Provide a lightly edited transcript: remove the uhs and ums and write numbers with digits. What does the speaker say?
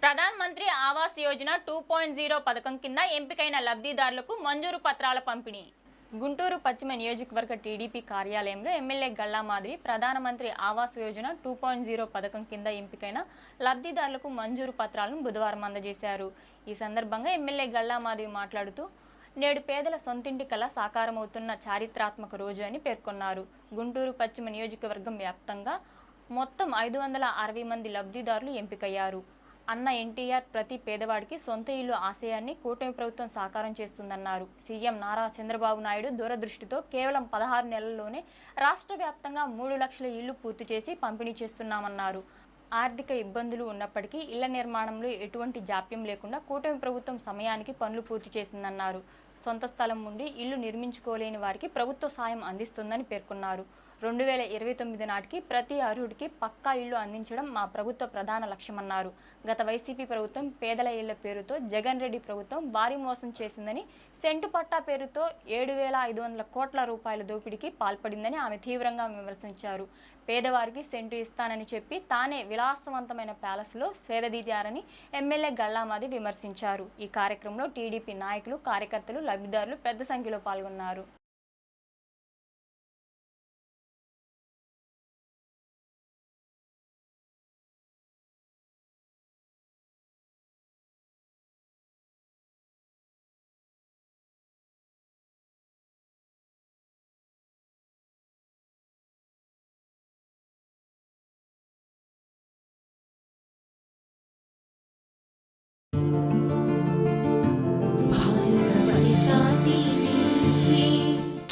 ప్రధాన్ మంత్రి ఆవాస్ యోజన 2.0 పథకం కింద ఎంపికైన లబ్ధిదారులకు మంజూరు పత్రాల పంపిణీ. గుంటూరు పశ్చిమ నియోజకవర్గ టీడీపీ కార్యాలయంలో ఎమ్మెల్యే గల్లా మాధవి ప్రధానమంత్రి ఆవాస్ యోజన 2.0 పథకం కింద ఎంపికైన లబ్ధిదారులకు మంజూరు పత్రాలను బుధవారం అందజేశారు. ఈ సందర్భంగా ఎమ్మెల్యే గల్లా మాధవి మాట్లాడుతూ నేడు పేదల సొంతింటి కల సాకారమవుతున్న చారిత్రాత్మక రోజు అని పేర్కొన్నారు. గుంటూరు పశ్చిమ నియోజకవర్గం వ్యాప్తంగా మొత్తం 560 మంది లబ్ధిదారులు ఎంపికయ్యారు. అన్న ఎన్టీఆర్ ప్రతి పేదవాడికి సొంత ఇల్లు ఆశయాన్ని కూటమి ప్రభుత్వం సాకారం చేస్తుందన్నారు. సీఎం నారా చంద్రబాబు నాయుడు దూరదృష్టితో కేవలం 16 నెలల్లోనే రాష్ట్ర వ్యాప్తంగా 3 లక్షల ఇళ్లు పూర్తి చేసి పంపిణీ చేస్తున్నామన్నారు. ఆర్థిక ఇబ్బందులు ఉన్నప్పటికీ ఇళ్ల నిర్మాణంలో ఎటువంటి జాప్యం లేకుండా కూటమి ప్రభుత్వం సమయానికి పనులు పూర్తి చేసిందన్నారు. సొంత స్థలం ఉండి ఇల్లు నిర్మించుకోలేని వారికి ప్రభుత్వ సాయం అందిస్తుందని పేర్కొన్నారు. 2029 నాటికి ప్రతి అర్హుడికి పక్కా ఇల్లు అందించడం మా ప్రభుత్వ ప్రధాన లక్ష్యమన్నారు. గత వైసీపీ ప్రభుత్వం పేదల ఇళ్ల పేరుతో జగన్ రెడ్డి ప్రభుత్వం భారీ మోసం చేసిందని, సెంటు పట్టా పేరుతో 7,500 కోట్ల రూపాయల దోపిడీకి పాల్పడిందని ఆమె తీవ్రంగా విమర్శించారు. పేదవారికి సెంటు ఇస్తానని చెప్పి తానే విలాసవంతమైన ప్యాలెస్లో సేదదీశారని ఎమ్మెల్యే గల్లామాది విమర్శించారు. ఈ కార్యక్రమంలో టీడీపీ నాయకులు, కార్యకర్తలు, లబ్ధిదారులు పెద్ద సంఖ్యలో పాల్గొన్నారు.